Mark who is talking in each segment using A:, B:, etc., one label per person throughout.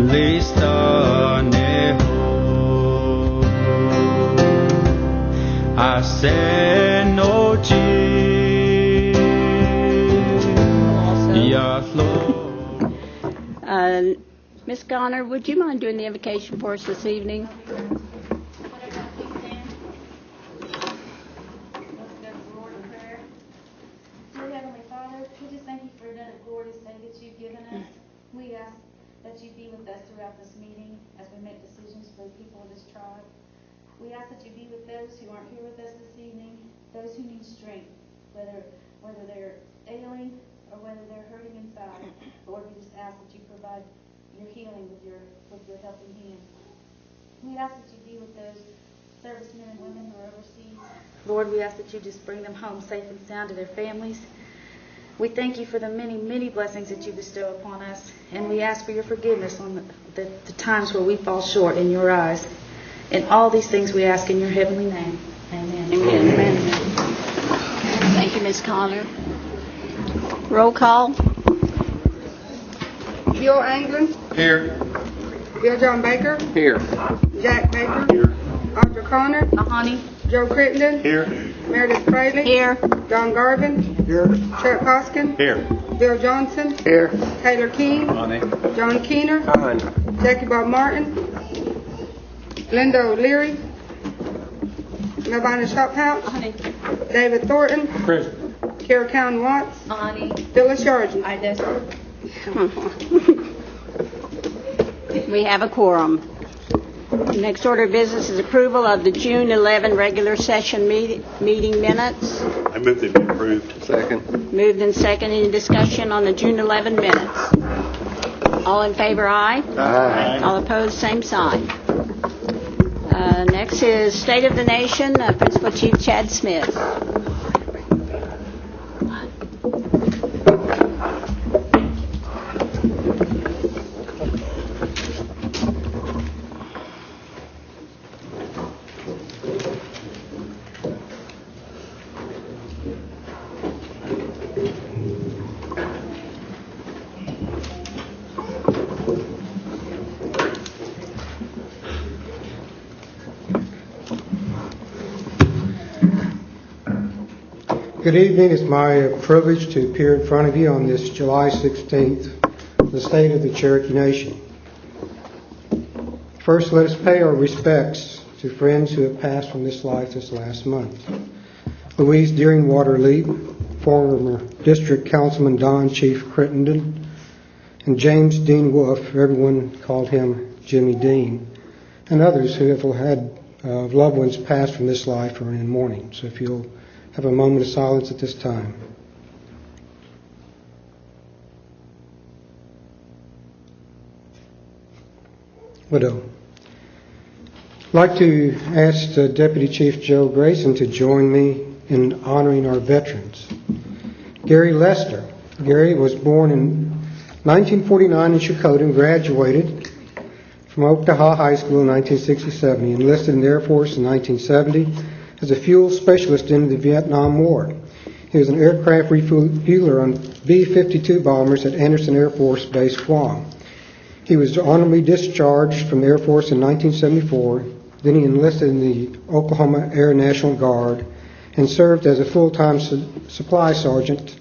A: listaneho asenochi yahlo.
B: Miss Garner, would you mind doing the invocation for us this evening?
C: We ask that you be with us throughout this meeting as we make decisions for the people of this tribe. We ask that you be with those who aren't here with us this evening, those who need strength, whether they're ailing or whether they're hurting inside. Lord, we just ask that you provide your healing with your helping hand. We ask that you be with those servicemen and women who are overseas. Lord, we ask that you just bring them home safe and sound to their families. We thank you for the many, many blessings that you bestow upon us, and we ask for your forgiveness on the times where we fall short in your eyes. And all these things we ask in your heavenly name. Amen.
B: Amen. Amen. Thank you, Ms. Connor. Roll call.
D: Bill Anglin.
E: Here.
D: Bill John Baker.
E: Here.
D: Jack Baker.
E: Here.
D: Audra Connor.
B: Mahoney.
D: Joe Crittenden.
E: Here.
D: Meredith Fraley.
B: Here.
D: John Garvin.
E: Here.
D: Chuck Hoskin.
E: Here.
D: Bill Johnson.
E: Here.
D: Taylor King.
E: Honey.
D: John Keener.
E: Honey.
D: Jackie Bob Martin. Linda O'Leary. Melvina Shophouse.
B: Mahoney.
D: David Thornton.
E: Present.
D: Kara Cowan Watts.
B: Mahoney.
D: Phyllis Sargent.
B: I do. We have a quorum. The next order of business is approval of the June 11 regular session meeting minutes.
E: I move they be approved. Second.
B: Moved and second. Any discussion on the June 11 minutes? All in favor, aye.
E: Aye.
B: All opposed, same sign. Next is State of the Nation, Principal Chief Chad Smith.
F: Good evening. It's my privilege to appear in front of you on this July 16th, the State of the Cherokee Nation. First, let us pay our respects to friends who have passed from this life this last month. Louise Deering Leap, former District Councilman Don Chief Crittenden, and James Dean Wolf, everyone called him Jimmy Dean, and others who have had loved ones pass from this life are in mourning. So if you'll have a moment of silence at this time. Widow. I'd like to ask Deputy Chief Joe Grayson to join me in honoring our veterans. Gary Lester. Gary was born in 1949 in Chakotah and graduated from Oklahoma High School in 1967. He enlisted in the Air Force in 1970 as a fuel specialist in the Vietnam War. He was an aircraft refueler on B-52 bombers at Anderson Air Force Base, Guam. He was honorably discharged from the Air Force in 1974. Then he enlisted in the Oklahoma Air National Guard and served as a full-time supply sergeant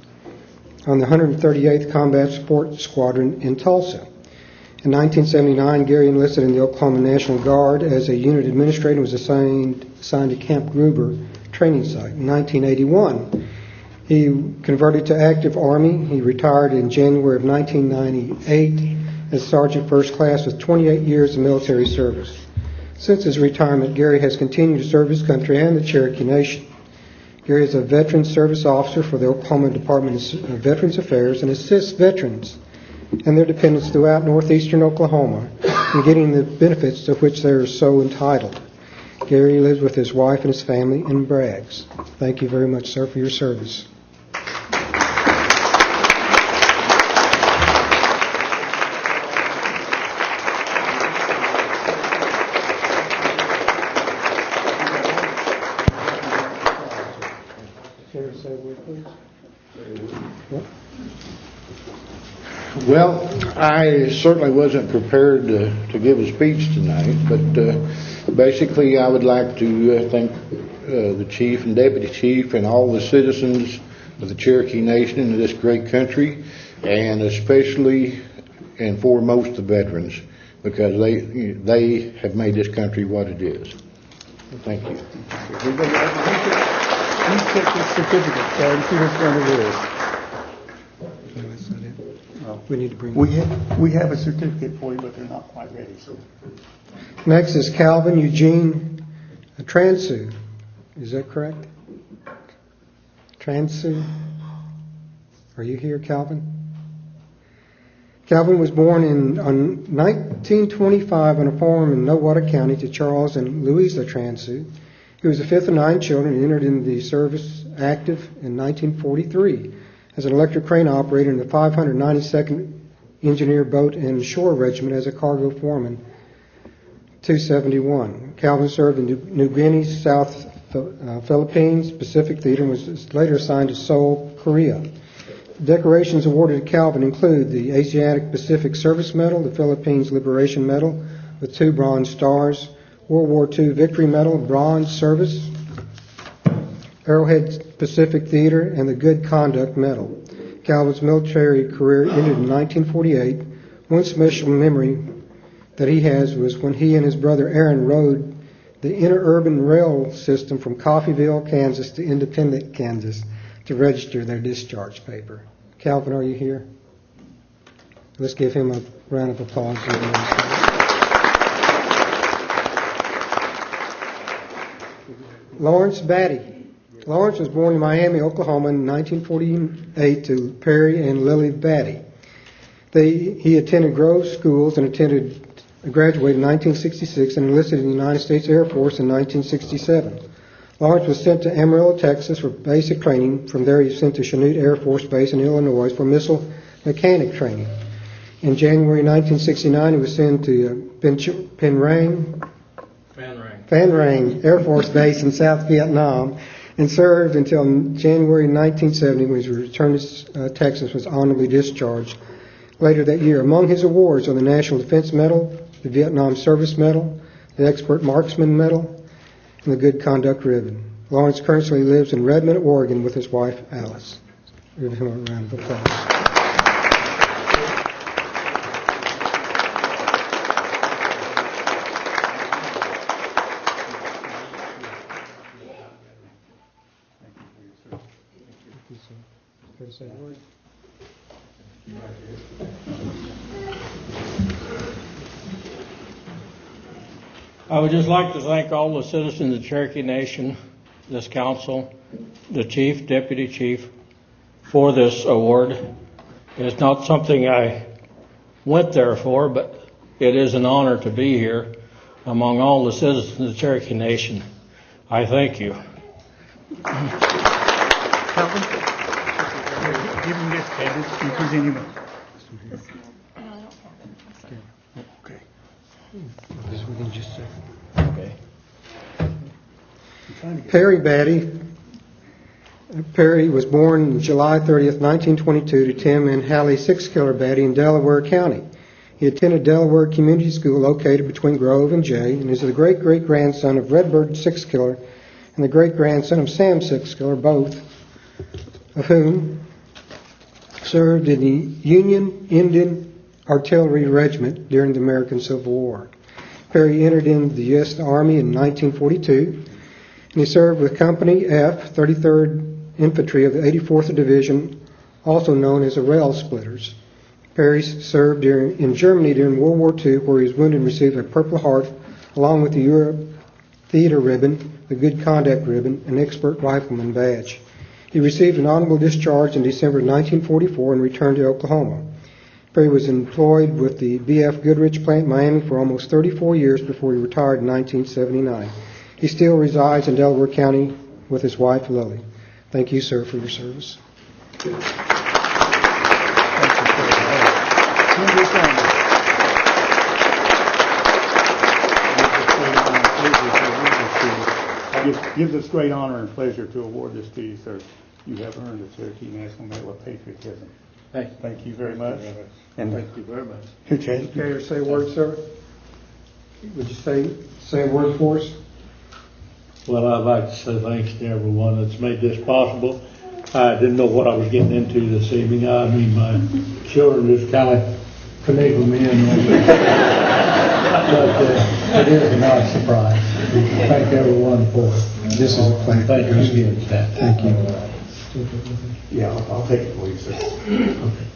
F: on the 138th Combat Support Squadron in Tulsa. In 1979, Gary enlisted in the Oklahoma National Guard as a unit administrator and was assigned to Camp Gruber training site. In 1981, he converted to active Army. He retired in January of 1998 as Sergeant First Class with 28 years of military service. Since his retirement, Gary has continued to serve his country and the Cherokee Nation. Gary is a veteran service officer for the Oklahoma Department of Veterans Affairs and assists veterans and their dependents throughout northeastern Oklahoma in getting the benefits to which they are so entitled. Gary lives with his wife and his family in Braggs. Thank you very much, sir, for your service.
E: Well,
G: I certainly wasn't prepared to give a speech tonight, but basically I would like to thank the chief and deputy chief and all the citizens of the Cherokee Nation in this great country, and especially and foremost the veterans, because they have made this country what it is. Thank you.
H: Please check this certificate card and see which one it is.
F: No, that's not it. We need to bring.
H: We have a certificate for you, but they're not quite ready, so.
F: Next is Calvin Eugene Transu. Is that correct? Transu? Are you here, Calvin? Calvin was born on 1925 on a farm in Nowata County to Charles and Louisa Transu. He was the fifth of 9 children and entered into the service active in 1943 as an electric crane operator in the 592nd Engineer Boat and Shore Regiment as a cargo foreman, 271. Calvin served in New Guinea, South Philippines, Pacific Theater, and was later assigned to Seoul, Korea. Decorations awarded to Calvin include the Asiatic Pacific Service Medal, the Philippines Liberation Medal with 2 bronze stars, World War II Victory Medal, Bronze Service, Arrowhead Pacific Theater, and the Good Conduct Medal. Calvin's military career ended in 1948. One special memory that he has was when he and his brother Aaron rode the interurban rail system from Coffeyville, Kansas to Independence, Kansas to register their discharge paper. Calvin, are you here? Let's give him a round of applause. Lawrence Batty. Lawrence was born in Miami, Oklahoma in 1948 to Perry and Lily Batty. He attended Grove Schools and graduated in 1966 and enlisted in the United States Air Force in 1967. Lawrence was sent to Amarillo, Texas for basic training. From there he was sent to Chanute Air Force Base in Illinois for missile mechanic training. In January 1969 he was sent to Phan Rang Air Force Base in South Vietnam and served until January 1970 when he returned to Texas, was honorably discharged later that year. Among his awards are the National Defense Medal, the Vietnam Service Medal, the Expert Marksman Medal, and the Good Conduct Ribbon. Lawrence currently lives in Redmond, Oregon with his wife, Alice. Give him a round of applause.
I: I would just like to thank all the citizens of the Cherokee Nation, this council, the chief, deputy chief, for this award. It's not something I went there for, but it is an honor to be here among all the citizens of the Cherokee Nation. I thank you.
H: Calvin? Give him this, David. You present him. Okay.
F: This we can just say.
I: Okay.
F: Perry Batty. Perry was born July 30th, 1922 to Tim and Hallie Sixkiller Batty in Delaware County. He attended Delaware Community School located between Grove and Jay and is the great-great-grandson of Redbird Sixkiller and the great-grandson of Sam Sixkiller, both of whom served in the Union Indian Artillery Regiment during the American Civil War. Perry entered into the U.S. Army in 1942, and he served with Company F, 33rd Infantry of the 84th Division, also known as the Rail Splitters. Perry served in Germany during World War II, where he was wounded and received a Purple Heart, along with the Europe Theater Ribbon, the Good Conduct Ribbon, and Expert Rifleman Badge. He received an honorable discharge in December 1944 and returned to Oklahoma. Perry was employed with the B.F. Goodrich plant in Miami for almost 34 years before he retired in 1979. He still resides in Delaware County with his wife, Lily. Thank you, sir, for your service.
H: It gives us great honor and pleasure to award this to you, sir. You have earned the Cherokee National Medal of Patriotism. Thank you very much. And
E: Thank you very much.
H: okay.
F: Care to say a word, sir? Would you say a word for us?
J: Well, I'd like to say thanks to everyone that's made this possible. I didn't know what I was getting into this evening. I mean, my children just kind of finagled me in. But it is a nice surprise. Thank everyone for it.
F: This is a plan.
J: Thank you again, Stan.
F: Thank you.
J: Yeah, I'll take it, please, sir. Okay.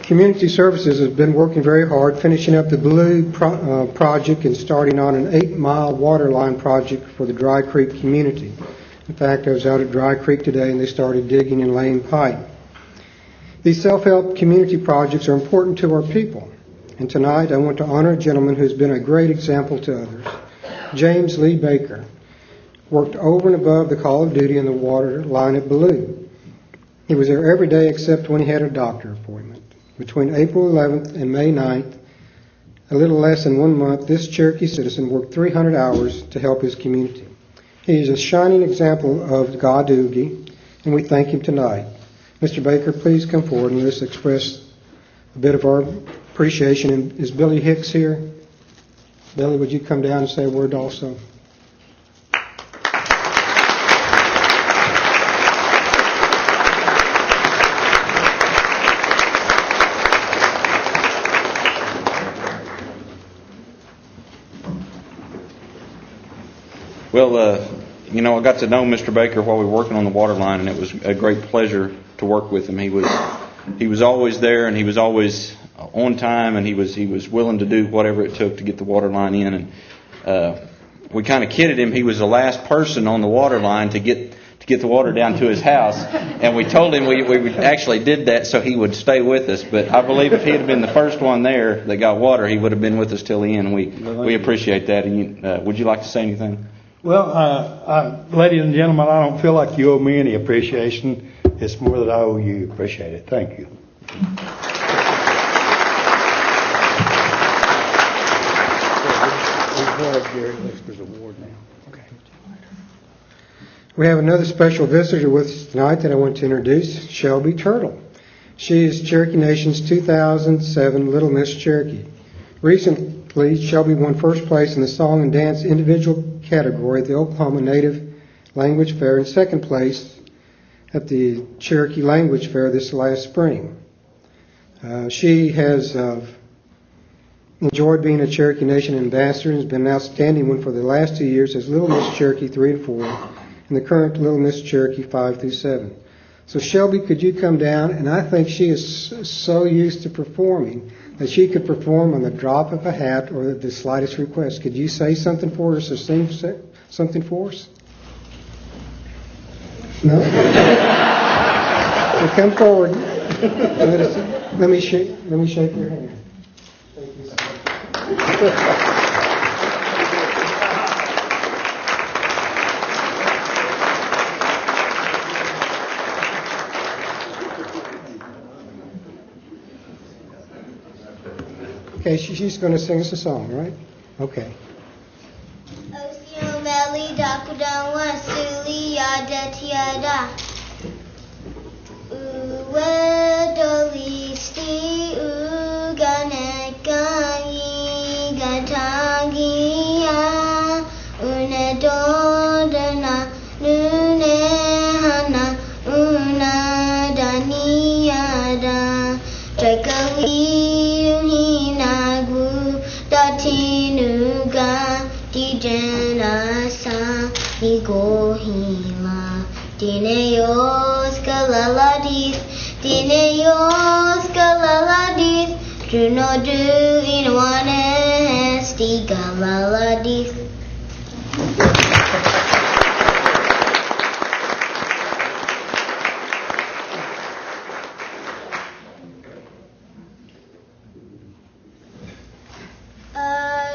F: Community Services has been working very hard, finishing up the Blue project and starting on an 8-mile water line project for the Dry Creek community. In fact, I was out at Dry Creek today and they started digging and laying pipe. These self-help community projects are important to our people. And tonight I want to honor a gentleman who's been a great example to others. James Lee Baker worked over and above the call of duty in the water line at Blue. He was there every day except when he had a doctor appointment. Between April 11th and May 9th, a little less than 1 month, this Cherokee citizen worked 300 hours to help his community. He is a shining example of Godoogie, and we thank him tonight. Mr. Baker, please come forward and let's express a bit of our appreciation. And is Billy Hicks here? Billy, would you come down and say a word also?
K: Well, I got to know Mr. Baker while we were working on the water line, and it was a great pleasure to work with him. He was always there, and he was always on time, and he was willing to do whatever it took to get the water line in. And we kind of kidded him. He was the last person on the water line to get the water down to his house, and we told him we actually did that so he would stay with us. But I believe if he had been the first one there that got water, he would have been with us till the end. We appreciate that. And would you like to say anything?
J: Well, ladies and gentlemen, I don't feel like you owe me any appreciation. It's more that I owe you. Appreciate it. Thank you.
F: We have another special visitor with us tonight that I want to introduce, Shelby Turtle. She is Cherokee Nation's 2007 Little Miss Cherokee. Recently, Shelby won first place in the Song and Dance individual category at the Oklahoma Native Language Fair and second place at the Cherokee Language Fair this last spring. She has enjoyed being a Cherokee Nation ambassador and has been an outstanding one for the last 2 years as Little Miss Cherokee 3 and 4 and the current Little Miss Cherokee 5 through 7. So Shelby, could you come down? And I think she is so used to performing that she could perform on the drop of a hat or the slightest request. Could you say something for us or sing something for us? No? Well, come forward. Let me shake your hand. Thank you so much. Okay, she's going to sing us a song, right? Okay.
L: Do not do in one has the galadis.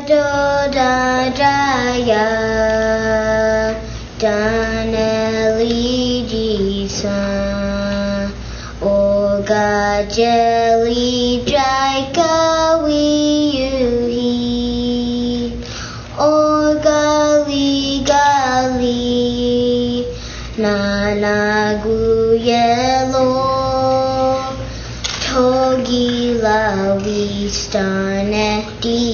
L: Adodadaya Daneli Jisa Oga Jelly Jaika Wiyuhi Oga Managuyelo Togila Vistaneti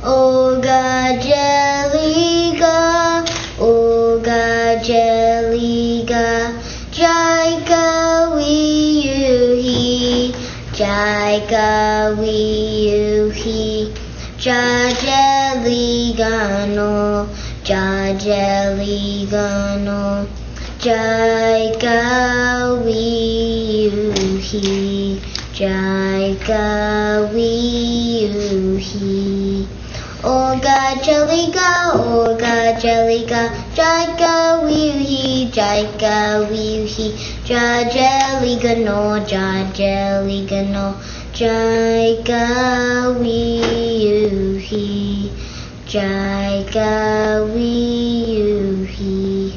L: Oga Jeliga Jaika Wiyuhi Jaika Wiyuhi Jajeligano Jajeligano Jaika Wiyuhi Jaika Wiyuhi Oga Jeliga Jaika Wiyuhi Jaika Wiyuhi Jajeligano Jajeligano Jaika Wiyuhi Jaika Wiyuhi.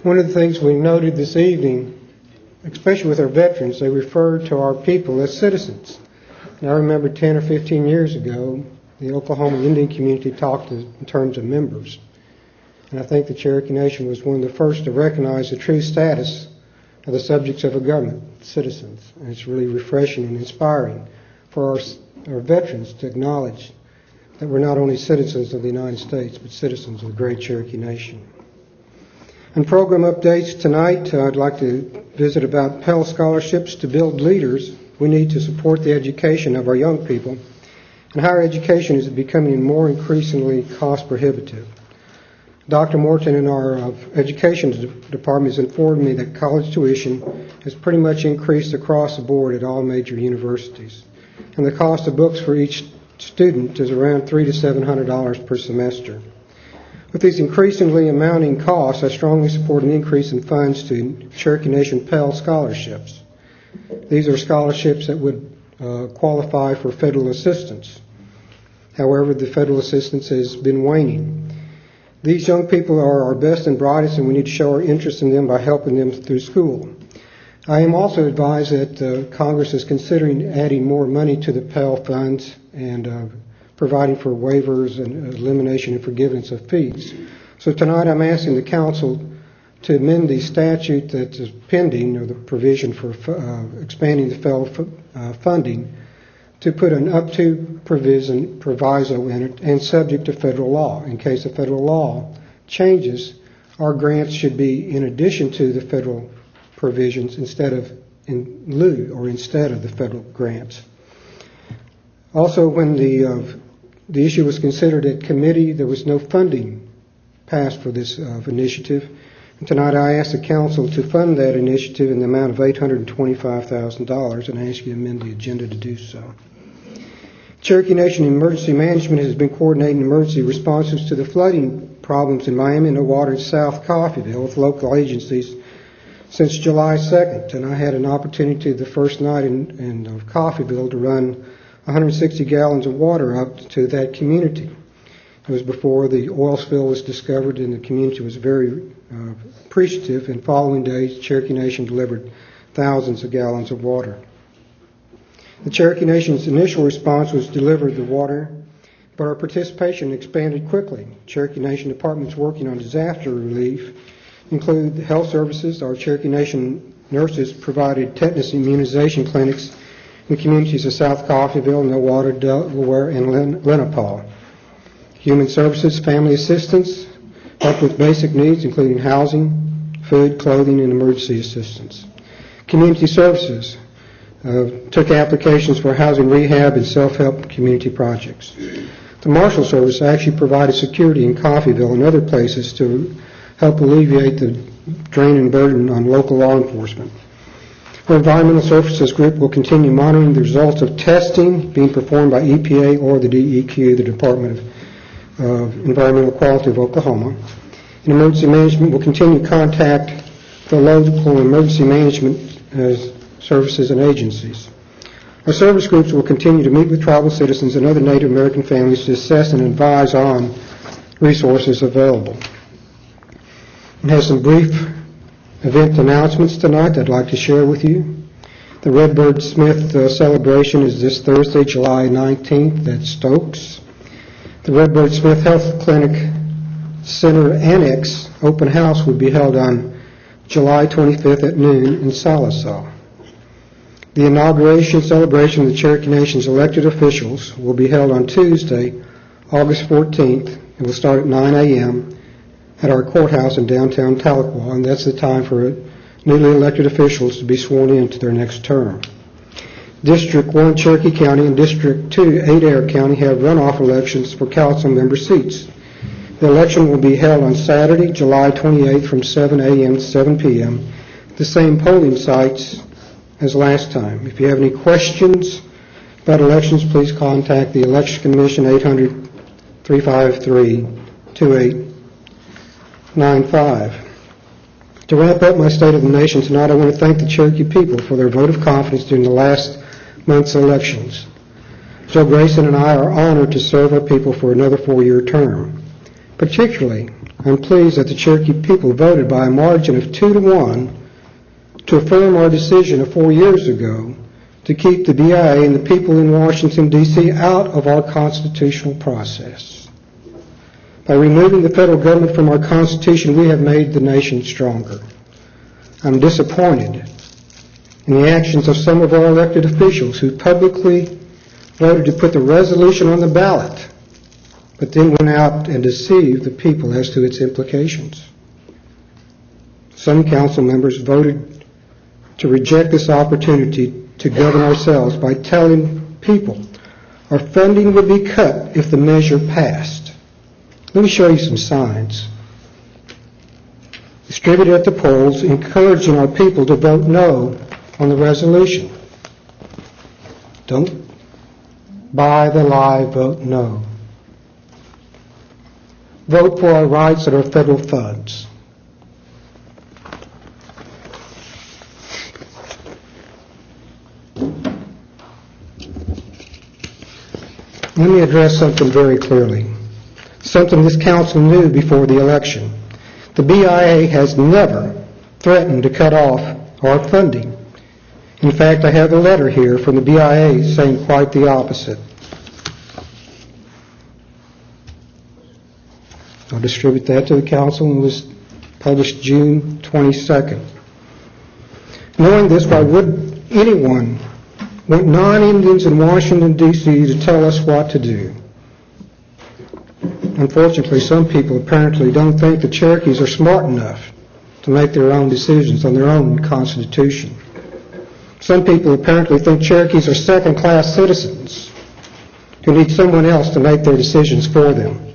F: One of the things we noted this evening, especially with our veterans, they referred to our people as citizens. And I remember 10 or 15 years ago, the Oklahoma Indian community talked in terms of members. And I think the Cherokee Nation was one of the first to recognize the true status of the subjects of a government, citizens. And it's really refreshing and inspiring for our veterans to acknowledge that we're not only citizens of the United States, but citizens of the great Cherokee Nation. In program updates tonight, I'd like to visit about Pell Scholarships to build leaders we need to support the education of our young people, and higher education is becoming more increasingly cost prohibitive. Dr. Morton in our education department has informed me that college tuition has pretty much increased across the board at all major universities, and the cost of books for each student is around $300 to $700 per semester. With these increasingly amounting costs, I strongly support an increase in funds to Cherokee Nation Pell Scholarships. These are scholarships that would qualify for federal assistance. However, the federal assistance has been waning. These young people are our best and brightest, and we need to show our interest in them by helping them through school. I am also advised that Congress is considering adding more money to the Pell funds and providing for waivers and elimination and forgiveness of fees. So tonight I'm asking the council to amend the statute that is pending, or the provision for expanding the Pell funding, to put an up to proviso in it and subject to federal law. In case the federal law changes, our grants should be in addition to the federal provisions instead of in lieu or instead of the federal grants. Also, when the issue was considered at committee, there was no funding passed for this initiative. And tonight I ask the council to fund that initiative in the amount of $825,000, and I ask you to amend the agenda to do so. Cherokee Nation Emergency Management has been coordinating emergency responses to the flooding problems in Miami and the water in South Coffeyville with local agencies since July 2nd. And I had an opportunity the first night in Coffeyville to run 160 gallons of water up to that community. It was before the oil spill was discovered, and the community was very appreciative. And following days, Cherokee Nation delivered thousands of gallons of water. The Cherokee Nation's initial response was delivered the water, but our participation expanded quickly. Cherokee Nation departments working on disaster relief include the health services. Our Cherokee Nation nurses provided tetanus immunization clinics in the communities of South Coffeyville, Millwater, Delaware, and Lenapaw. Human Services, Family Assistance, helped with basic needs including housing, food, clothing, and emergency assistance. Community Services took applications for housing rehab and self-help community projects. The Marshal Service actually provided security in Coffeyville and other places to help alleviate the drain and burden on local law enforcement. Our Environmental Services Group will continue monitoring the results of testing being performed by EPA or the DEQ, the Department of Environmental Quality of Oklahoma. And Emergency Management will continue to contact the local emergency management services and agencies. Our service groups will continue to meet with tribal citizens and other Native American families to assess and advise on resources available. I have some brief event announcements tonight I'd like to share with you. The Redbird Smith celebration is this Thursday, July 19th at Stokes. The Redbird Smith Health Clinic Center Annex open house will be held on July 25th at noon in Salisaw. The inauguration celebration of the Cherokee Nation's elected officials will be held on Tuesday, August 14th. It will start at 9 a.m. at our courthouse in downtown Tahlequah, and that's the time for newly elected officials to be sworn into their next term. District 1, Cherokee County, and District 2, Adair County, have runoff elections for council member seats. The election will be held on Saturday, July 28th from 7 a.m. to 7 p.m. The same polling sites as last time. If you have any questions about elections, please contact the Election Commission, 800-353-2895. To wrap up my State of the Nation tonight, I want to thank the Cherokee people for their vote of confidence during the last month's elections. Joe Grayson and I are honored to serve our people for another 4-year term. Particularly, I'm pleased that the Cherokee people voted by a margin of 2-1 to affirm our decision of 4 years ago to keep the BIA and the people in Washington, D.C. out of our constitutional process. By removing the federal government from our Constitution, we have made the nation stronger. I'm disappointed in the actions of some of our elected officials who publicly voted to put the resolution on the ballot, but then went out and deceived the people as to its implications. Some council members voted to reject this opportunity to govern ourselves by telling people our funding would be cut if the measure passed. Let me show you some signs distributed at the polls encouraging our people to vote no on the resolution. Don't buy the lie, vote no. Vote for our rights that are federal funds. Let me address something very clearly, something this council knew before the election. The BIA has never threatened to cut off our funding. In fact, I have a letter here from the BIA saying quite the opposite. I'll distribute that to the council, and it was published June 22nd. Knowing this, why would anyone want non-Indians in Washington, D.C. to tell us what to do? Unfortunately, some people apparently don't think the Cherokees are smart enough to make their own decisions on their own constitution. Some people apparently think Cherokees are second-class citizens who need someone else to make their decisions for them.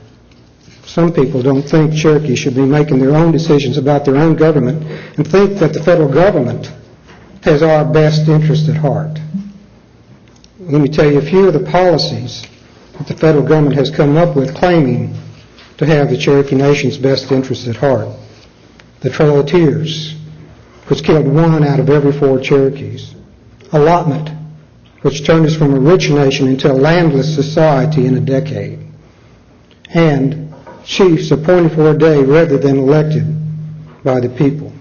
F: Some people don't think Cherokees should be making their own decisions about their own government and think that the federal government has our best interest at heart. Let me tell you a few of the policies that the federal government has come up with claiming to have the Cherokee Nation's best interests at heart. The Trail of Tears, which killed 1 out of every 4 Cherokees. Allotment, which turned us from a rich nation into a landless society in a decade. And chiefs appointed for a day rather than elected by the people.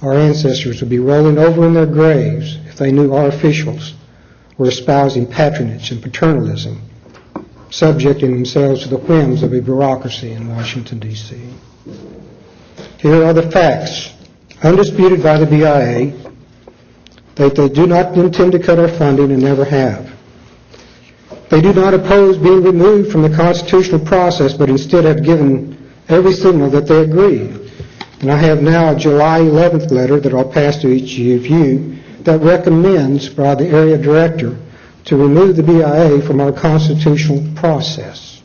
F: Our ancestors would be rolling over in their graves if they knew our officials were espousing patronage and paternalism, subjecting themselves to the whims of a bureaucracy in Washington, D.C. Here are the facts, undisputed by the BIA, that they do not intend to cut our funding and never have. They do not oppose being removed from the constitutional process, but instead have given every signal that they agree. And I have now a July 11th letter that I'll pass to each of you that recommends by the area director to remove the BIA from our constitutional process.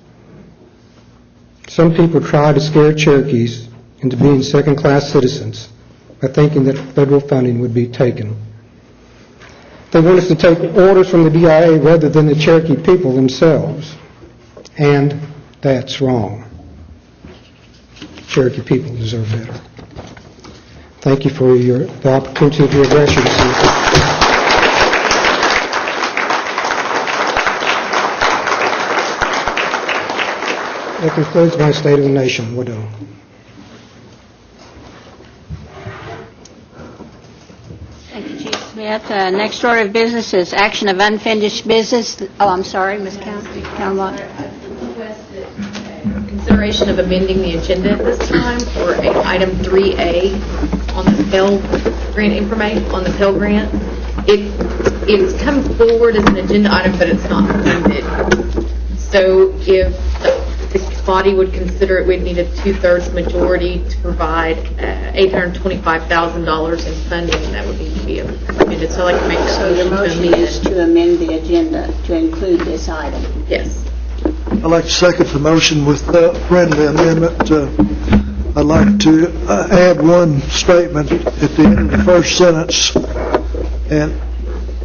F: Some people try to scare Cherokees into being second-class citizens by thinking that federal funding would be taken. They want us to take orders from the BIA rather than the Cherokee people themselves. And that's wrong. Cherokee people deserve better. Thank you for the opportunity to address you this evening. That concludes my State of the Nation. Widow.
B: Thank you, Chief Smith. Next order of business is action of unfinished business. Oh, I'm sorry, Ms. Count.
M: Consideration of amending the agenda at this time for item 3A on the Pell Grant information on the Pell Grant. It's come forward as an agenda item, but it's not funded. So if the body would consider it, we'd need a 2/3 majority to provide $825,000 in funding, and that would need to be amended. So I'd like to make
B: So your motion is to amend the agenda to include this item.
M: Yes.
N: I'd like to second the motion with the friendly amendment. I'd like to add one statement at the end of the first sentence, and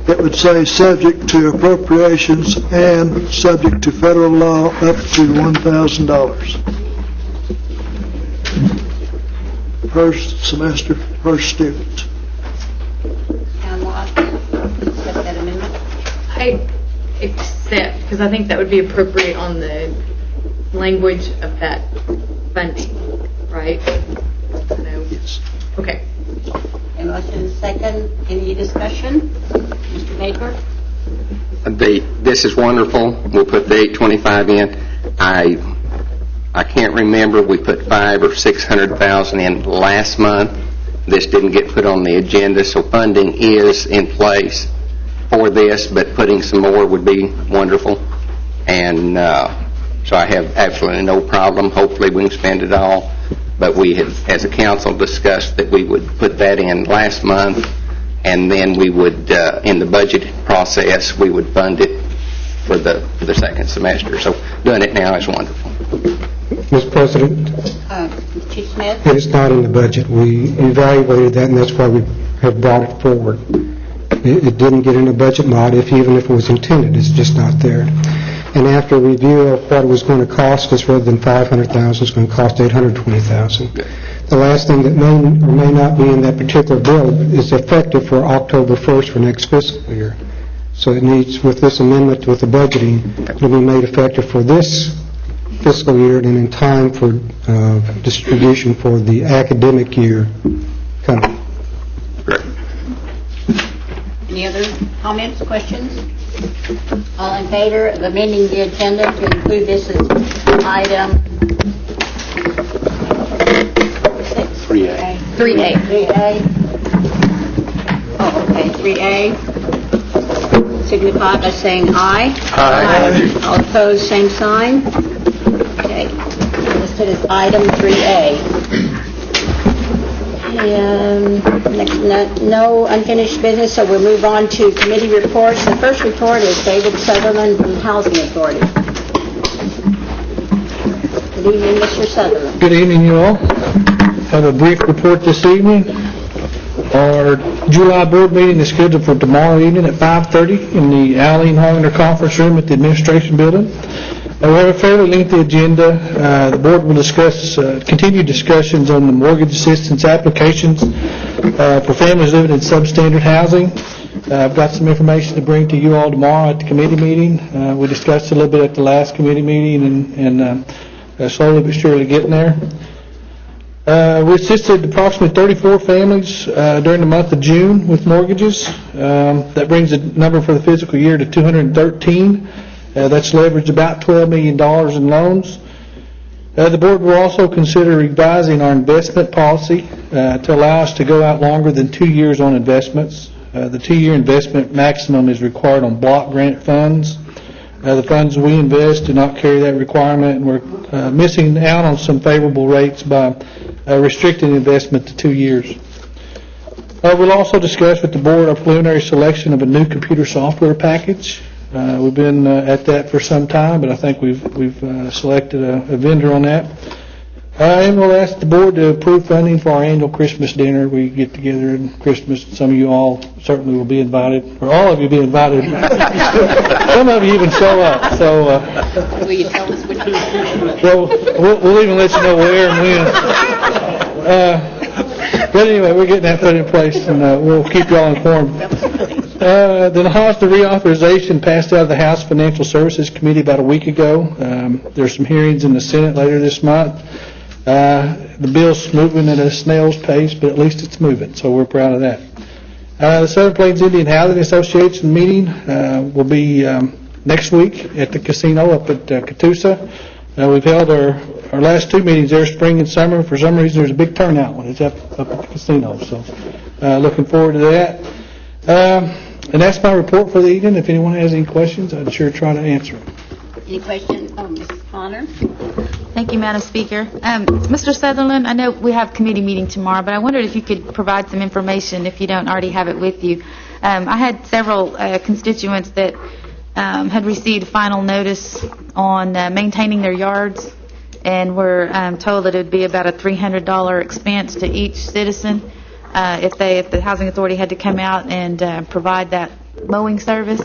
N: it would say, subject to appropriations and subject to federal law up to $1,000. First semester, first student.
B: Accept that amendment?
M: I accept, because I think that would be appropriate on the language of that funding, right? No?
N: Yes.
M: Okay.
B: A motion second. Any discussion? Mr. Baker?
O: This is wonderful. We'll put the 825 in. I can't remember. We put $500,000 or $600,000 in last month. This didn't get put on the agenda, so funding is in place for this, but putting some more would be wonderful. And so I have absolutely no problem. Hopefully we can spend it all. But we had, as a council, discussed that we would put that in last month, and then we would, in the budget process, we would fund it for the second semester. So doing it now is wonderful.
F: Mr. President,
B: Chief Smith?
F: it is not in the budget. We evaluated that, and that's why we have brought it forward. It didn't get in the budget mod, even if it was intended. It's just not there. And after a review of what it was going to cost us, rather than $500,000, it's going to cost $820,000. The last thing that may or may not be in that particular bill is effective for October 1st for next fiscal year. So it needs, with this amendment with the budgeting, it'll be made effective for this fiscal year and in time for distribution for the academic year coming.
B: Any other comments, questions? All in favor of amending the agenda to include this as item
O: 3A.
B: 3A. 3A. Oh, okay, 3A. Signify by saying aye. Aye. All opposed, same sign. Okay. Listed as item 3A. And next, no unfinished business, so we'll move on to committee reports. The first report is David Sutherland from Housing Authority. Good evening, Mr. Sutherland.
P: Good evening, you all. Have a brief report this evening. Our July board meeting is scheduled for tomorrow evening at 5:30 in the Allen Hollander Conference Room at the Administration Building. We have a fairly lengthy agenda. The board will discuss continued discussions on the mortgage assistance applications for families living in substandard housing. I've got some information to bring to you all tomorrow at the committee meeting. We discussed a little bit at the last committee meeting and slowly but surely getting there. We assisted approximately 34 families during the month of June with mortgages. That brings the number for the fiscal year to 213. That's leveraged about $12 million in loans. The board will also consider revising our investment policy to allow us to go out longer than 2 years on investments. The 2-year investment maximum is required on block grant funds. The funds we invest do not carry that requirement, and we're missing out on some favorable rates by restricting investment to 2 years. We'll also discuss with the board our preliminary selection of a new computer software package. We've been at that for some time, but I think we've selected a vendor on that. And we'll ask the board to approve funding for our annual Christmas dinner. We get together at Christmas. Some of you all certainly will be invited, or all of you will be invited. Some of you even show up. So,
B: Will you tell us which one?
P: well, we'll even let you know where and when. But anyway, we're getting that put in place, and we'll keep you all informed. The Hollister reauthorization passed out of the House Financial Services Committee about a week ago. There's some hearings in the Senate later this month. The bill's moving at a snail's pace, but at least it's moving, so we're proud of that. The Southern Plains Indian Housing Association meeting will be next week at the casino up at Catoosa. We've held our last two meetings there, spring and summer. For some reason, there's a big turnout when it's up at the casino, so looking forward to that. And that's my report for the evening. If anyone has any questions, I'd sure try to answer them.
B: Any questions? Oh, Mrs. Connor?
Q: Thank you, Madam Speaker. Mr. Sutherland, I know we have committee meeting tomorrow, but I wondered if you could provide some information if you don't already have it with you. I had several constituents that had received final notice on maintaining their yards, and were told that it would be about a $300 expense to each citizen if the Housing Authority had to come out and provide that mowing service.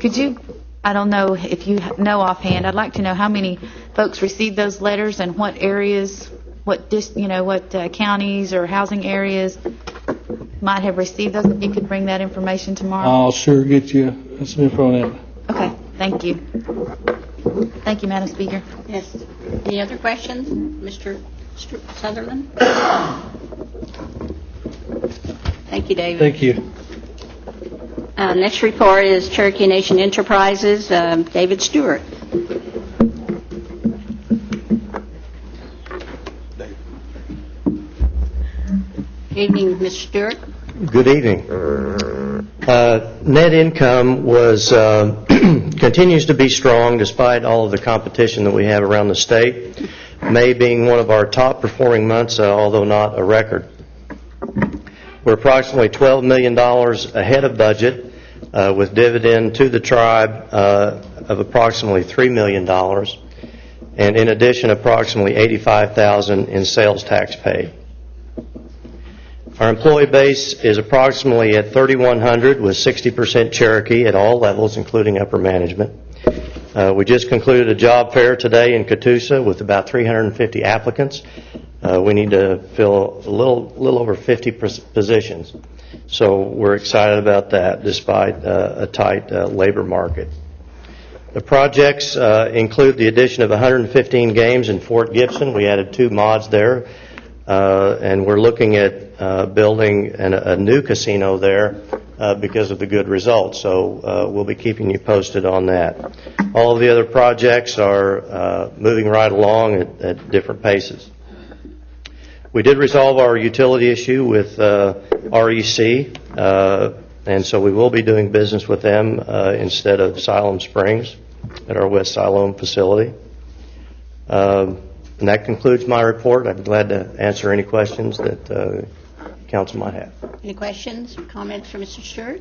Q: Could you, I don't know if you know offhand, I'd like to know how many folks received those letters and what areas, what counties or housing areas might have received those. If you could bring that information tomorrow.
P: I'll sure get you some info on that.
Q: Okay, thank you. Thank you, Madam Speaker.
B: Yes. Any other questions? Mr. Sutherland? Thank you, David.
P: Thank you.
B: Next report is Cherokee Nation Enterprises, David Stewart. Good evening, Mr. Stewart.
R: Good evening. Net income was continues to be strong despite all of the competition that we have around the state. May being one of our top performing months, although not a record. We're approximately $12 million ahead of budget with dividend to the tribe of approximately $3 million, and in addition approximately $85,000 in sales tax paid. Our employee base is approximately at 3,100 with 60% Cherokee at all levels, including upper management. We just concluded a job fair today in Catoosa with about 350 applicants. We need to fill a little over 50 positions. So we're excited about that despite a tight labor market. The projects include the addition of 115 games in Fort Gibson. We added 2 mods there. And we're looking at building a new casino there because of the good results. So we'll be keeping you posted on that. All of the other projects are moving right along at different paces. We did resolve our utility issue with REC, and so we will be doing business with them instead of Siloam Springs at our West Siloam facility. And that concludes my report. I'd be glad to answer any questions that council might have.
B: Any questions or comments for Mr. Stewart?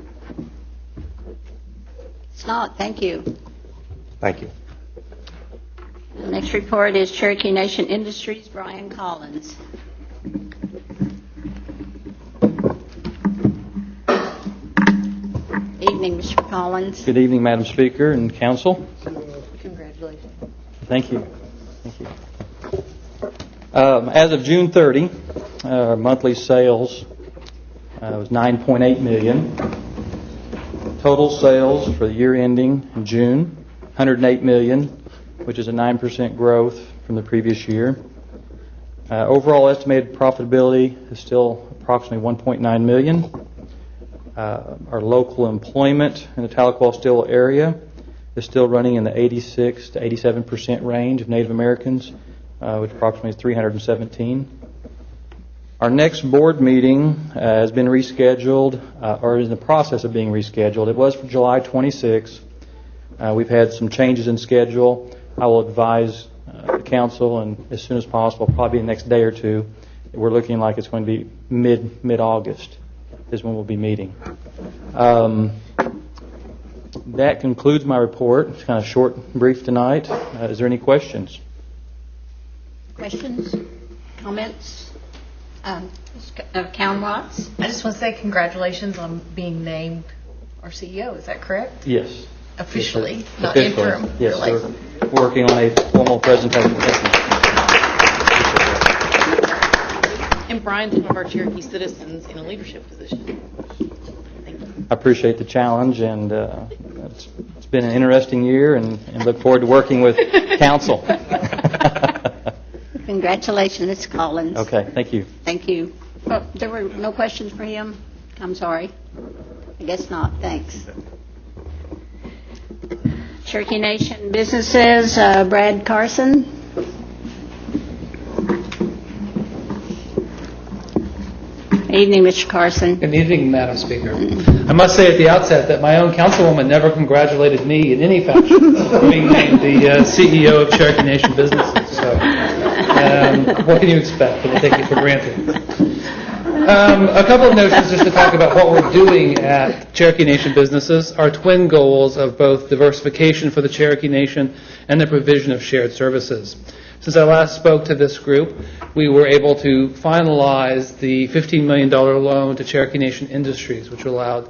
B: It's not. Thank you.
R: Thank you.
B: The next report is Cherokee Nation Industries, Brian Collins. Evening, Mr. Collins.
S: Good evening, Madam Speaker and Council.
B: Congratulations.
S: Thank you. Thank you. As of June 30, monthly sales was $9.8 million. Total sales for the year ending in June, $108 million, which is a 9% growth from the previous year. Overall estimated profitability is still approximately $1.9 million. Our local employment in the Tahlequah-Still area is still running in the 86 to 87% range of Native Americans, which approximately is 317. Our next board meeting has been rescheduled, or is in the process of being rescheduled. It was for July 26. We've had some changes in schedule. I will advise the council, and as soon as possible, probably the next day or two. We're looking like it's going to be mid-August is when we'll be meeting. That concludes my report. It's kind of short and brief tonight. Is there any questions?
B: Questions? Comments? Count Watts?
M: I just want to say congratulations on being named our CEO. Is that correct?
S: Yes.
M: Officially, not
S: Officially.
M: interim.
S: Yes,
M: really.
S: we're working on a formal presentation.
M: And Brian's one of our Cherokee citizens in a leadership position. Thank you.
S: I appreciate the challenge, and it's been an interesting year, and look forward to working with council.
B: Congratulations, Ms. Collins.
S: Okay, thank you.
B: Thank you. Oh, there were no questions for him? I'm sorry. I guess not. Thanks. Cherokee Nation Businesses, Brad Carson. Evening, Mr. Carson.
T: Good evening, Madam Speaker. I must say at the outset that my own councilwoman never congratulated me in any fashion for being named the CEO of Cherokee Nation Businesses. So, what can you expect? We'll take it for granted. A couple of notions just to talk about what we're doing at Cherokee Nation Businesses. Our twin goals of both diversification for the Cherokee Nation and the provision of shared services. Since I last spoke to this group, we were able to finalize the $15 million loan to Cherokee Nation Industries, which allowed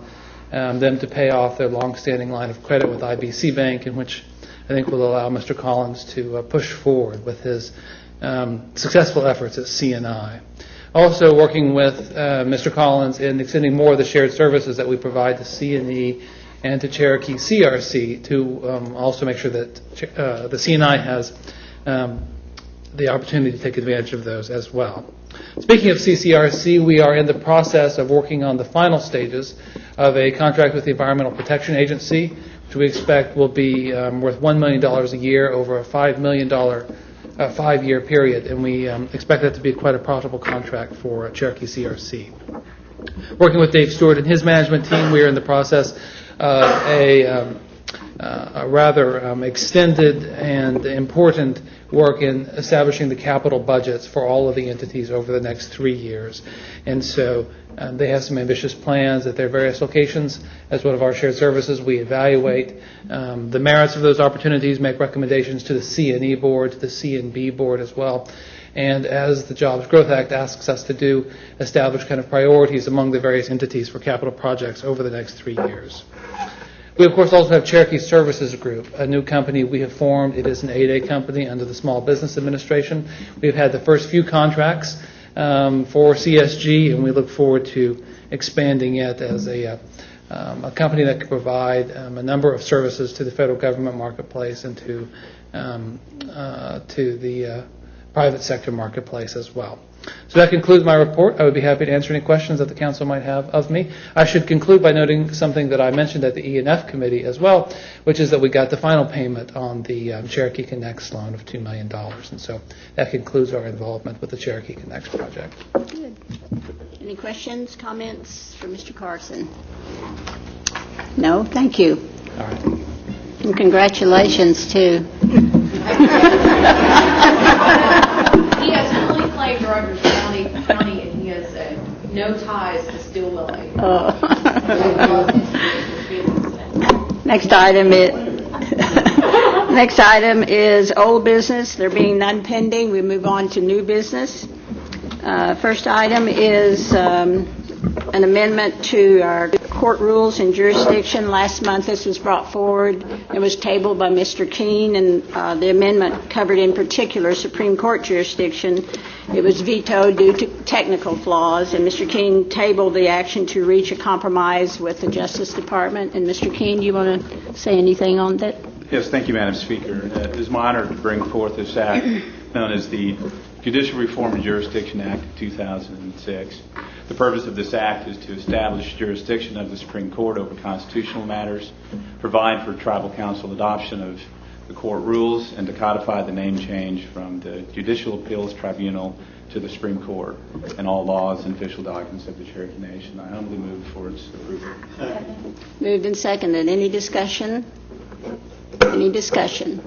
T: them to pay off their longstanding line of credit with IBC Bank, and which I think will allow Mr. Collins to push forward with his successful efforts at CNI. Also working with Mr. Collins in extending more of the shared services that we provide to C&E and to Cherokee CRC to also make sure that the CNI has the opportunity to take advantage of those as well. Speaking of CCRC, we are in the process of working on the final stages of a contract with the Environmental Protection Agency, which we expect will be worth $1 million a year over a $5 million 5-year period, and we expect that to be quite a profitable contract for Cherokee CRC. Working with Dave Stewart and his management team, we are in the process of a rather extended and important work in establishing the capital budgets for all of the entities over the next 3 years. And so they have some ambitious plans at their various locations. As one of our shared services, we evaluate the merits of those opportunities, make recommendations to the C&E board, to the C&B board as well. And as the Jobs Growth Act asks us to do, establish kind of priorities among the various entities for capital projects over the next 3 years. We, of course, also have Cherokee Services Group, a new company we have formed. It is an 8A company under the Small Business Administration. We've had the first few contracts for CSG, and we look forward to expanding it as a company that can provide a number of services to the federal government marketplace and to the private sector marketplace as well. So that concludes my report. I would be happy to answer any questions that the council might have of me. I should conclude by noting something that I mentioned at the E&F committee as well, which is that we got the final payment on the Cherokee Connects loan of $2 million. And so that concludes our involvement with the Cherokee Connects project.
B: Good. Any questions, comments for Mr. Carson? No? Thank you.
S: All right.
B: And congratulations, too.
M: He has fully claimed Rogers County, and he has no ties to Stillwell.
B: Next item is old business. There being none pending, we move on to new business. First item is an amendment to our court rules and jurisdiction. Last month this was brought forward. It was tabled by Mr. Keene, and the amendment covered in particular Supreme Court jurisdiction. It was vetoed due to technical flaws, and Mr. Keene tabled the action to reach a compromise with the Justice Department. And Mr. Keene, do you want to say anything on that?
U: Yes, thank you, Madam Speaker. It is my honor to bring forth this act known as the Judicial Reform and Jurisdiction Act of 2006. The purpose of this act is to establish jurisdiction of the Supreme Court over constitutional matters, provide for tribal council adoption of the court rules, and to codify the name change from the Judicial Appeals Tribunal to the Supreme Court and all laws and official documents of the Cherokee Nation. I humbly move for its approval.
B: Moved and seconded. Any discussion? Any discussion?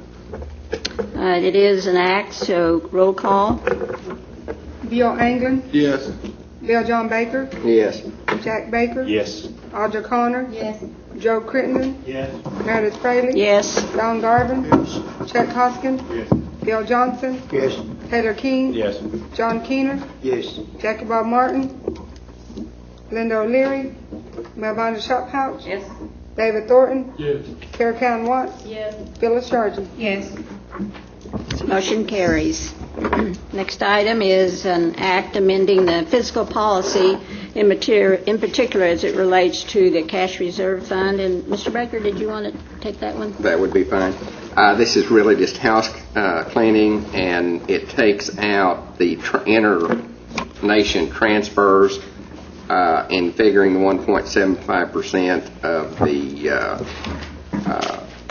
B: It is an act, so roll call.
D: Bill Anglin?
E: Yes.
D: Bill John Baker?
E: Yes.
D: Jack Baker?
E: Yes.
D: Audra Connor?
C: Yes.
D: Joe Crittenden.
H: Yes.
D: Meredith Fraley.
B: Yes.
D: Don Garvin. Chet Hoskins.
H: Yes.
D: Bill Johnson.
H: Yes.
D: Taylor King.
U: Yes.
D: John Keener.
H: Yes.
D: Jackie Bob Martin. Linda O'Leary. Melvina Shophouse.
M: Yes.
D: David Thornton.
H: Yes.
D: Carol Cowan Watts.
M: Yes.
D: Phyllis Sargent.
B: Yes. Motion carries. Next item is an act amending the fiscal policy in particular as it relates to the cash reserve fund. And Mr. Baker, did you want to take that one?
O: That would be fine. This is really just house cleaning, and it takes out the inter-nation transfers in figuring the 1.75% of the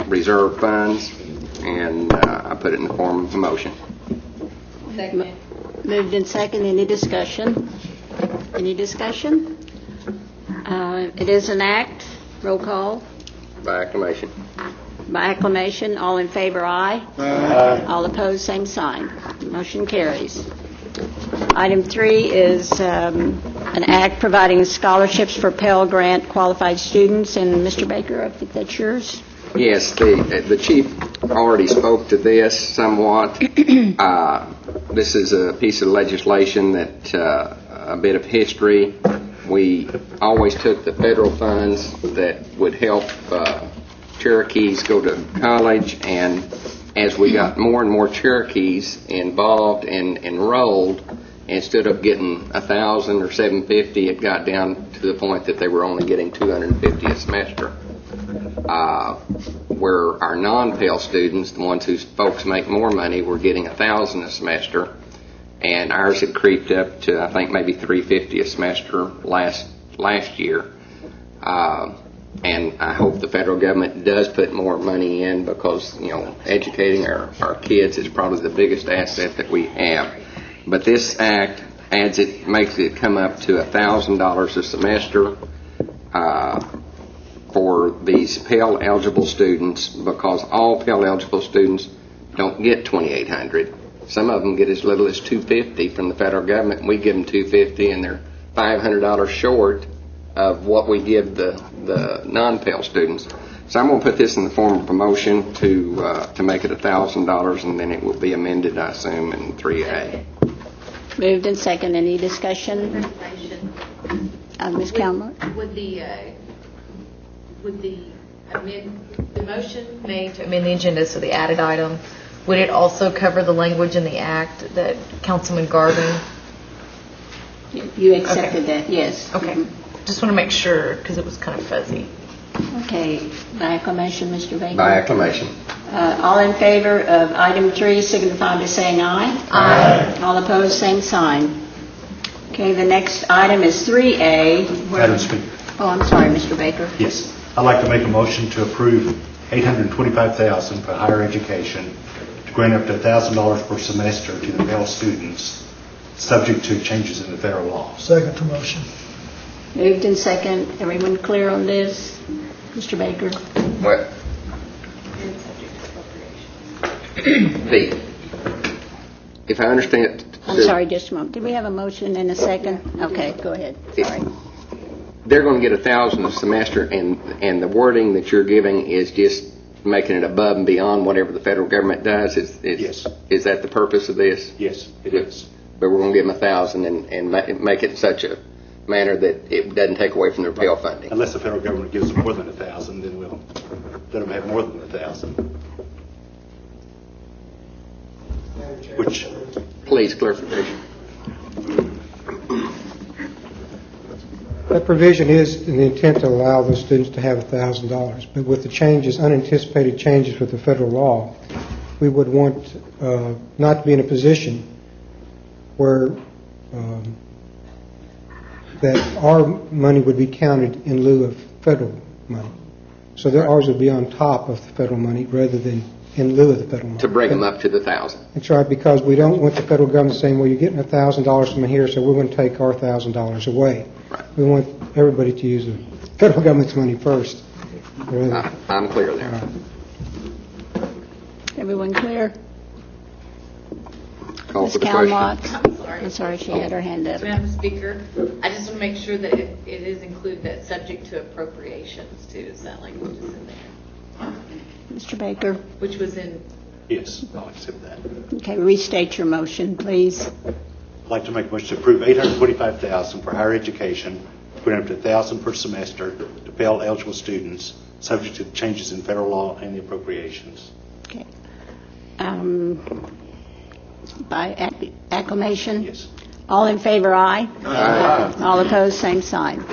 O: reserve funds, and I put it in the form of a motion.
M: Second.
B: Moved in second. Any discussion? Any discussion? It is an act. Roll call.
O: By acclamation.
B: By acclamation. All in favor, aye. Aye. All opposed, same sign. Motion carries. Item 3 is an act providing scholarships for Pell Grant qualified students. And Mr. Baker, I think that's yours.
O: Yes, the chief already spoke to this somewhat. This is a piece of legislation that, a bit of history. We always took the federal funds that would help Cherokees go to college, and as we got more and more Cherokees involved and enrolled, instead of getting 1,000 or 750, it got down to the point that they were only getting 250 a semester. Where our non-Pell students, the ones whose folks make more money, were getting 1,000 a semester, and ours had creeped up to, I think, maybe 350 a semester last year. And I hope the federal government does put more money in, because, you know, educating our kids is probably the biggest asset that we have. But this act makes it come up to $1,000 a semester for these Pell eligible students, because all Pell eligible students don't get $2,800. Some of them get as little as $250 from the federal government. We give them $250, and they're $500 short of what we give the non-Pell students. So I'm going to put this in the form of a motion to make it $1,000, and then it will be amended, I assume, in 3A.
B: Moved in second. Any discussion? Ms. Calmer?
M: Would the motion made to amend the agenda, so the added item, would it also cover the language in the act that Councilman Garvin?
B: You accepted that, yes.
M: Okay. Just want to make sure, because it was kind of fuzzy.
B: Okay. By acclamation, Mr. Baker?
O: By acclamation.
B: All in favor of item 3 signify by saying aye. Aye. All opposed, same sign. Okay, the next item is 3A.
A: Madam Speaker.
B: Oh, I'm sorry, Mr. Baker.
A: Yes. I'd like to make a motion to approve $825,000 for higher education, to grant up to $1,000 per semester to the Pell students, subject to changes in the federal law.
N: Second to motion.
B: Moved in second. Everyone clear on this? Mr. Baker?
O: What? If I understand...
B: I'm sorry, just a moment. Did we have a motion and a second? Okay, go ahead. Sorry.
O: They're going to get 1,000 a semester, and the wording that you're giving is just making it above and beyond whatever the federal government does.
A: Yes.
O: Is that the purpose of this?
A: Yes, it is.
O: But we're going to give them 1,000 and make it such a manner that it doesn't take away from their Pell funding.
A: Unless the federal government gives them more than 1,000, then we'll let them have more than 1,000. Which,
O: please, clarification.
F: That provision is in the intent to allow those students to have $1,000, but with the changes, unanticipated changes with the federal law, we would want not to be in a position where that our money would be counted in lieu of federal money. So that ours would be on top of the federal money rather than in lieu of the federal money.
O: To bring them up to the 1,000.
F: That's right, because we don't want the federal government saying, well, you're getting $1,000 from here, so we're going to take our $1,000 away.
O: Right.
F: We want everybody to use the federal government's money first.
O: I'm clear there.
B: Everyone clear?
O: call
B: Ms.
O: for the
B: Callan
O: question.
B: Watts. I'm sorry, she had her hand up.
M: Madam Speaker, I just want to make sure that it is included that subject to appropriations too, is that language is in there?
B: Mr. Baker.
M: Which was in,
A: Yes, I'll accept that.
B: Okay, restate your motion, please.
A: I'd like to make a motion to approve $825,000 for higher education, going up to $1,000 per semester to Pell eligible students, subject to changes in federal law and the appropriations.
B: Okay. By acclamation?
A: Yes.
B: All in favor, aye.
A: Aye.
B: All opposed, same sign.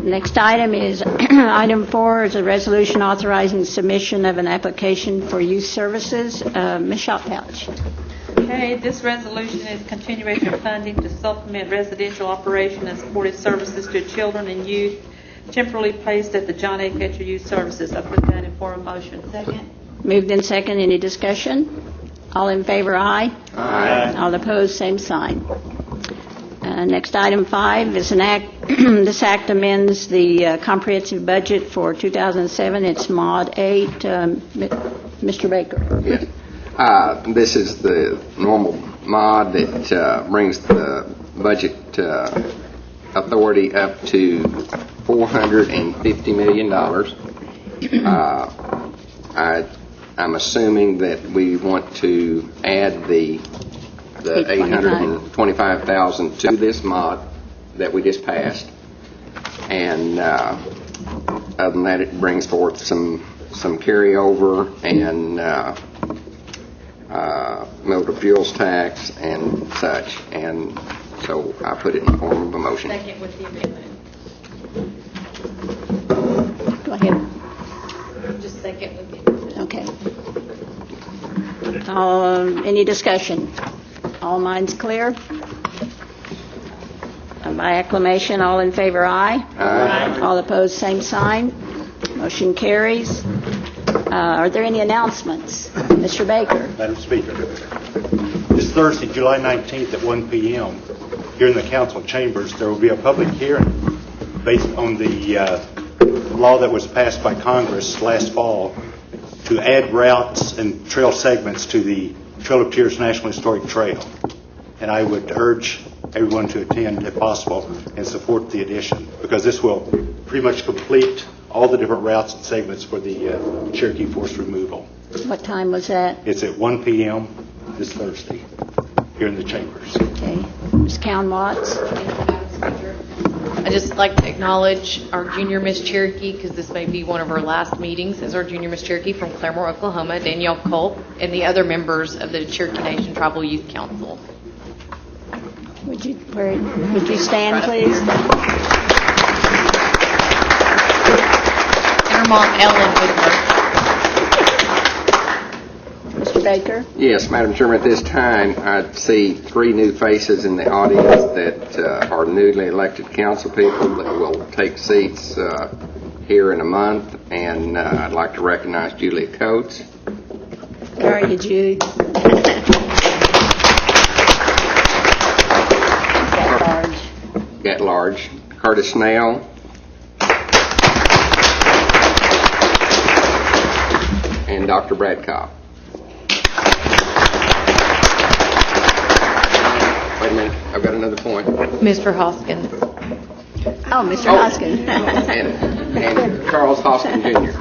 B: Next item is, item 4 is a resolution authorizing submission of an application for youth services. Ms. Shopouch.
G: Okay, this resolution is continuation of funding to supplement residential operation and supportive services to children and youth temporarily placed at the John A. Ketcher Youth Services. I put that in form of motion. Second.
B: Moved in second. Any discussion? All in favor, aye.
G: Aye.
B: All opposed, same sign. Next, item 5 is an act. This act amends the comprehensive budget for 2007. It's Mod 8. Mr. Baker.
O: Yes. This is the normal mod that brings the budget authority up to $450 million. I'm assuming that we want to add the $825,000 to this mod that we just passed, and other than that, it brings forth some carryover and motor fuels tax and such, and so I put it in the form of a motion.
M: second with the amendment.
B: Go ahead.
M: Just second with the amendment.
B: Okay. Any discussion? All minds clear? By acclamation, all in favor, aye.
O: Aye.
B: All opposed, same sign. Motion carries. Are there any announcements? Mr. Baker.
A: Madam Speaker, this Thursday, July 19th at 1 p.m., here in the council chambers, there will be a public hearing based on the law that was passed by Congress last fall to add routes and trail segments to the Trail of Tears National Historic Trail. And I would urge everyone to attend if possible and support the addition, because this will pretty much complete all the different routes and segments for the Cherokee forest removal.
B: What time was that?
A: It's at 1 p.m. this Thursday here in the chambers.
B: Okay. Ms. Callan Watts.
M: I'd just like to acknowledge our junior Miss Cherokee, because this may be one of our last meetings as our junior Miss Cherokee from Claremore, Oklahoma, Danielle Culp, and the other members of the Cherokee Nation Tribal Youth Council.
B: Would you stand, please?
M: And her mom, Ellen, with her.
B: Mr. Baker.
O: Yes, Madam Chairman, at this time, I see 3 new faces in the audience that are newly elected council people that will take seats here in a month, and I'd like to recognize Julia Coates.
B: Where are you, Jude?
O: At large. Curtis Snell. And Dr. Brad Cobb. Wait a minute, I've got another point.
M: Mr. Hoskins.
B: Oh, Mr. Hoskins.
O: and Charles Hoskins Jr.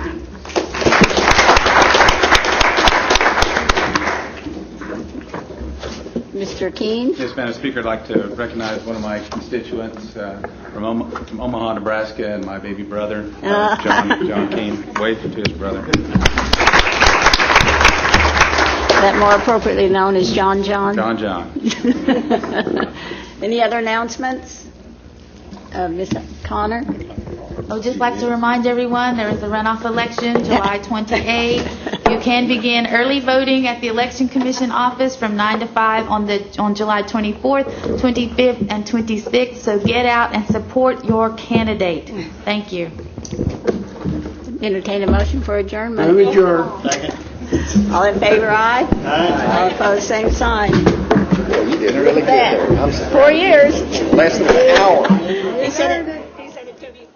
B: Mr. Keene.
U: Yes, Madam Speaker, I'd like to recognize one of my constituents from Omaha, Nebraska, and my baby brother, John Keene. Wave to his brother.
B: That more appropriately known as John.
U: John.
B: Any other announcements? Ms. Connor?
Q: I would just like to remind everyone there is a runoff election July 28th. You can begin early voting at the Election Commission office from 9 to 5 on July 24th, 25th, and 26th. So get out and support your candidate. Thank you.
B: Entertain a motion for adjournment.
P: Move adjourn.
B: Second. All in favor, aye? Aye. All opposed, same sign.
O: You did really good there.
B: 4 years.
O: Less than an hour.
B: He said it to me.